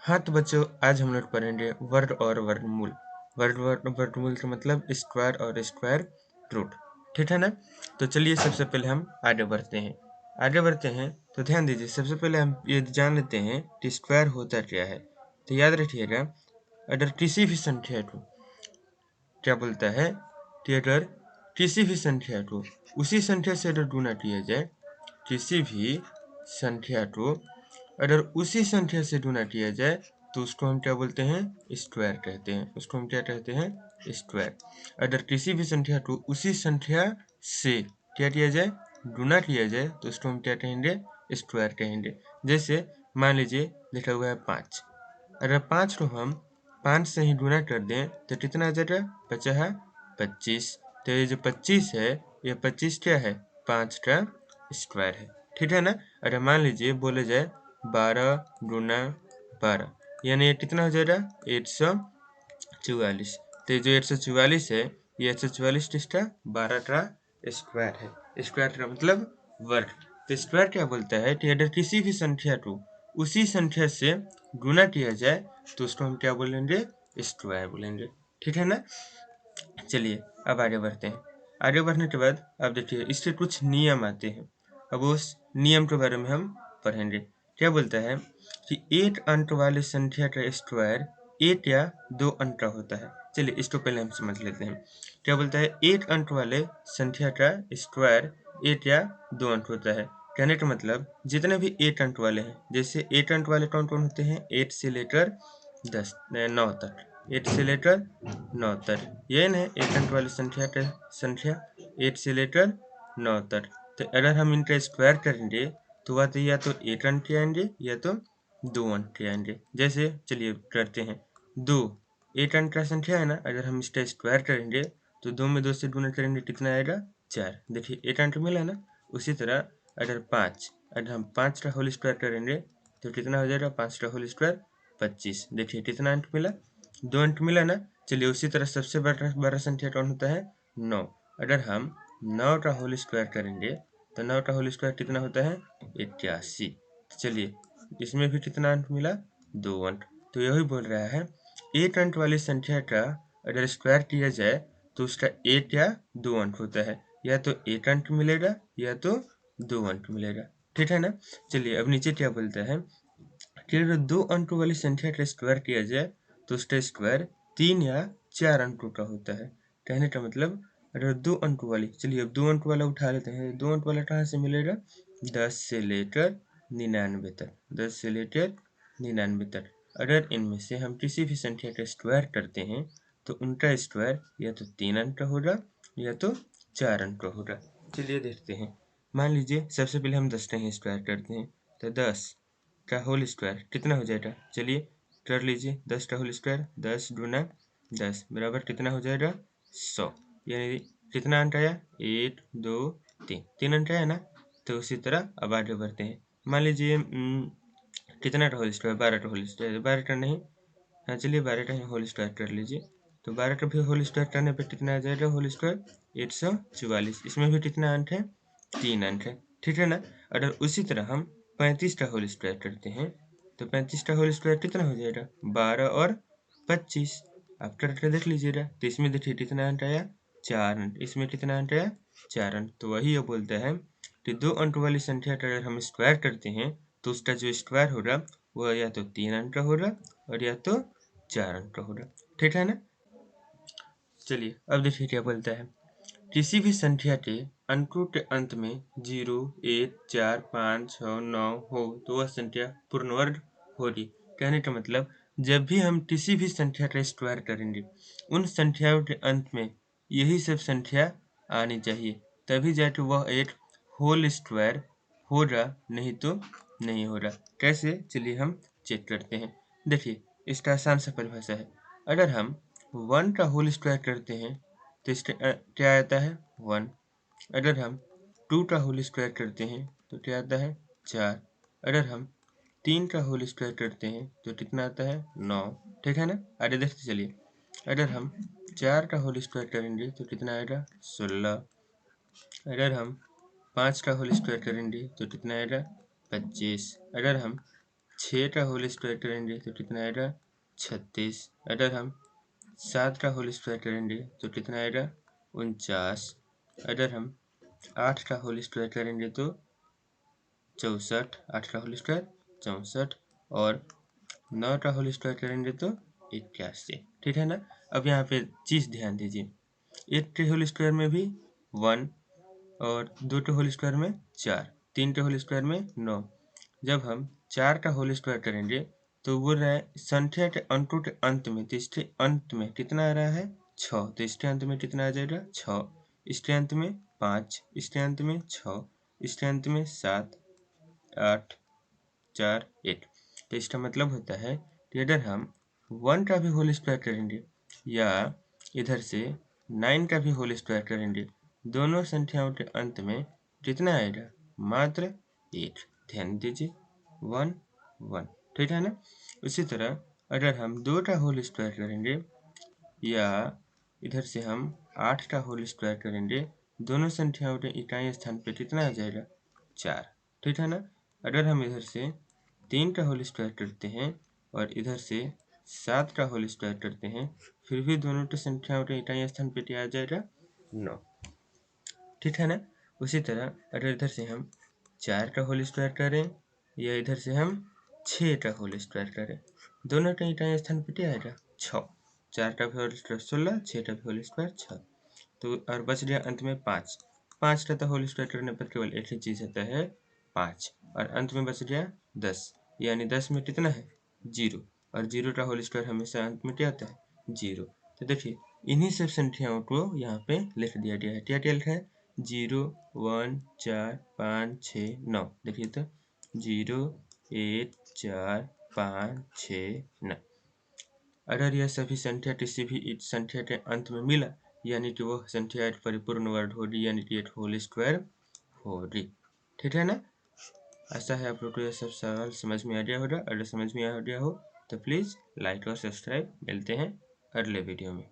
हाँ तो बच्चों, आज हम लोग पढ़ेंगे वर्ग और वर्गमूल। वर्गमूल का मतलब स्क्वायर और स्क्वायर रूट, ठीक है ना। तो चलिए सबसे पहले हम आगे बढ़ते हैं। तो ध्यान दीजिए, सबसे पहले हम ये जान लेते हैं कि स्क्वायर होता क्या है। तो याद रखिएगा, अगर किसी भी संख्या को क्या बोलता है कि अगर किसी भी संख्या को उसी संख्या से अगर गुणा किया जाए, किसी भी संख्या को अगर उसी संख्या से गुणा किया जाए तो उसको हम क्या बोलते हैं, स्क्वायर कहते हैं। उसको हम क्या कहते हैं, स्क्वायर। अगर किसी भी संख्या को उसी संख्या से क्या किया जाए, गुणा किया जाए, तो उसको हम क्या कहेंगे, स्क्वायर कहेंगे। जैसे मान लीजिए लिखा हुआ है 5। अगर 5 को हम 5 से ही गुणा कर दें तो कितना आ जाएगा, बचा है 25। तो ये जो 25 है, ये 25 क्या है, 5 का स्क्वायर है, ठीक है ना। अगर मान लीजिए बोले जाए 12 गुना 12, यानी ये कितना हो जाएगा, 144। तो ये जो 144 है, ये 144 किसका, 12 का स्क्वायर है। स्क्वायर का मतलब वर्ग। तो स्क्वायर क्या बोलता है कि अगर किसी भी संख्या को उसी संख्या से गुणा किया जाए तो उसको हम क्या बोलेंगे, स्क्वायर बोलेंगे, ठीक है ना। चलिए अब आगे बढ़ते हैं। आगे बढ़ने के बाद अब देखिए, इससे कुछ नियम आते हैं। अब उस नियम के बारे में हम पढ़ेंगे। क्या बोलता है कि एक अंक वाली संख्या का स्क्वायर एक या दो अंक का होता है। चलिए इसको पहले हम समझ लेते हैं। क्या बोलता है, एक अंक वाले संख्या का स्क्वायर एक या दो अंक होता है। कहने का मतलब जितने भी एक अंक वाले हैं, जैसे एक अंक वाले कौन कौन होते हैं, 8 से लेकर 9 तक। 8 से लेकर 9 तक, ये ना एक अंक वाली संख्या 8 से लेकर 9 तक। तो अगर हम इनका स्क्वायर करेंगे तो वह तो या तो एक अंक के आएंगे या तो दो अंक के आएंगे। जैसे चलिए करते हैं, 2 एक अंक का संख्या है ना, अगर हम इसका स्क्वायर करेंगे तो 2 में 2 से गुणा करेंगे, कितना आएगा, 4। देखिए एक अंक मिला ना। उसी तरह अगर 5, अगर हम 5 का होल स्क्वायर करेंगे तो कितना हो जाएगा, 5 का होल स्क्वायर 25। देखिए कितना अंक मिला, 2 अंक मिला ना। चलिए उसी तरह सबसे बड़ा संख्या कौन होता है, 9। अगर हम 9 का होल स्क्वायर करेंगे तो 9 का होल स्क्वायर कितना होता है, 81। चलिए इसमें भी कितना अंक मिला, 2 अंक। तो यही बोल रहा है, एक अंक वाली संख्या का अगर स्क्वायर किया जाए तो उसका एक या दो अंक होता है। या तो एक अंक मिलेगा या तो दो अंक मिलेगा, ठीक है ना। चलिए अब नीचे क्या बोलता है कि अगर दो अंकों वाली संख्या का स्क्वायर किया जाए तो उसका स्क्वायर 3 या 4 अंकों का होता है। कहने का मतलब अगर 2 अंकों वाली, चलिए अब 2 अंक वाला उठा लेते हैं। 2 अंक वाला कहाँ से मिलेगा, 10 से लेकर 99 तक। 10 से लेकर 99 तक अगर इनमें से हम किसी भी संख्या का स्क्वायर करते हैं तो उनका स्क्वायर या तो 3 अंक का होगा या तो 4 अंक का होगा। चलिए देखते हैं। मान लीजिए सबसे पहले हम 10 का ही स्क्वायर करते हैं। तो 10 का होल स्क्वायर कितना हो जाएगा, चलिए कर लीजिए। 10 का होल स्क्वायर 10 गुना 10 बराबर कितना हो जाएगा, 100। यानी कितना अंक आया, 1 2 3, 3 अंक आया ना। तो उसी तरह अब आगे बढ़ते हैं। मान लीजिए कितना का होल स्क्वायर, 12 का होल स्क्वायर, 12 का नहीं, हाँ चलिए 12 का ही होल स्क्वायर कर लीजिए। तो 12 का भी होल स्क्वायर करने पर कितना आ जाएगा, होल स्क्वायर 144। इसमें भी कितना अंक है, 3 अंक है, ठीक है ना। अगर उसी तरह हम 35 का होल स्क्वायर करते हैं तो 35 का होल स्क्वायर कितना हो जाएगा, 12 और 25। आप करके देख लीजिएगा। तो इसमें देखिए कितना अंक आया, 4 अंक। इसमें कितना अंक आया, 4 अंक। तो वही ये बोलता है कि 2 अंक वाली संख्या का अगर हम स्क्वायर करते हैं तो उसका जो स्क्वायर होगा वह या तो 3 अंक का होगा और या तो 4 अंक का होगा, ठीक है ना। चलिए अब देखिए क्या बोलता है, किसी भी संख्या के अंकों के अंत में 0 1 4 5 6 9 हो तो वह संख्या पूर्ण वर्ग होगी। कहने का मतलब जब भी हम किसी भी संख्या का स्क्वायर करेंगे, उन संख्याओं के अंत में यही सब संख्या आनी चाहिए, तभी जाके वह एक होल स्क्वायर होगा, नहीं तो नहीं होगा। कैसे, चलिए हम चेक करते हैं। देखिए इसका आसान सा परिभाषा है। अगर हम 1 का होल स्क्वायर करते हैं तो इसका क्या आता है, 1। अगर हम 2 का होल स्क्वायर करते हैं तो क्या आता है, 4। अगर हम 3 का होल स्क्वायर करते हैं तो कितना आता है, 9, ठीक है ना। आगे देखते चलिए। अगर हम 4 का होल स्क्वायर करेंगे तो कितना आएगा, 16। अगर हम 5 का होल स्क्वायर करेंगे तो कितना आएगा, 25। अगर हम 6 का होल स्क्वायर करेंगे तो कितना आएगा 36। अगर हम 7 का होल स्क्वायर करेंगे तो कितना आएगा 49। अगर हम 8 का होल स्क्वायर करेंगे तो 64। 8 का होल स्क्वायर 64 और 9 का होल स्क्वायर करेंगे तो 81। ठीक है ना। अब यहाँ पे चीज़ ध्यान दीजिए, 8 के होल स्क्वायर में भी 1 और 2 के होल स्क्वायर में 4, 3 के होल स्क्वायर में 9। जब हम 4 का होल स्क्वायर करेंगे तो बोल रहा है संख्या के अंकों के अंत में, तो इसके अंत में कितना आ रहा है 6, तो इसके अंत में कितना आ जाएगा 6, इसके अंत में 5, इसके अंत में 6, इसके अंत में 7, 8, 4, 1। तो इसका मतलब होता है कि अगर हम 1 का भी होल स्क्वायर करेंगे या इधर से 9 का भी होल स्क्वायर करेंगे, दोनों संख्याओं के अंत में कितना आएगा मात्र 1। ध्यान दीजिए 1 1। ठीक है ना। उसी तरह अगर हम 2 का होल स्क्वायर करेंगे या इधर से हम 8 का होल स्क्वायर करेंगे, दोनों संख्याओं के इकाई स्थान पे कितना आ जाएगा 4। ठीक है ना। अगर हम इधर से 3 का होल स्क्वायर करते हैं और इधर से 7 का होल स्क्वायर करते हैं, फिर भी दोनों की संख्याओं के इकाई स्थान पे क्या आ जाएगा 9। ठीक है ना। उसी तरह अगर इधर से हम 4 का होल स्क्वायर करें या इधर से हम 6 का होल स्क्वायर करें, दोनों का इकाई स्थान पे क्या आएगा 6। 4 का भी होल स्क्वायर 16, 6 का भी होल स्क्वायर 6। तो और बच गया अंत में 5। 5 का तो होल स्क्वायर करने पर केवल एक ही चीज़ आता है 5, और अंत में बच गया 10। यानी 10 में कितना है 0, और 0 का होल स्क्वायर हमेशा अंत में क्या आता है 0। तो देखिए इन्हीं सब संख्याओं को यहाँ पे लिख दिया गया है। क्या क्या लिखा है 0, 1, 4, 5, 6, 9। देखिए तो 0, 1, 4, 5, 6, 9। अगर यह सभी संख्या किसी भी एक संख्या के अंत में मिला, यानी कि वह संख्या एक परिपूर्ण वर्ग होगी, यानी कि एक होल स्क्वायर होगी। ठीक है ना। आशा है आप लोग को यह सब सवाल समझ में आ गया होगा। अगर समझ में आ गया हो तो प्लीज़ लाइक और सब्सक्राइब। मिलते हैं अगले वीडियो में।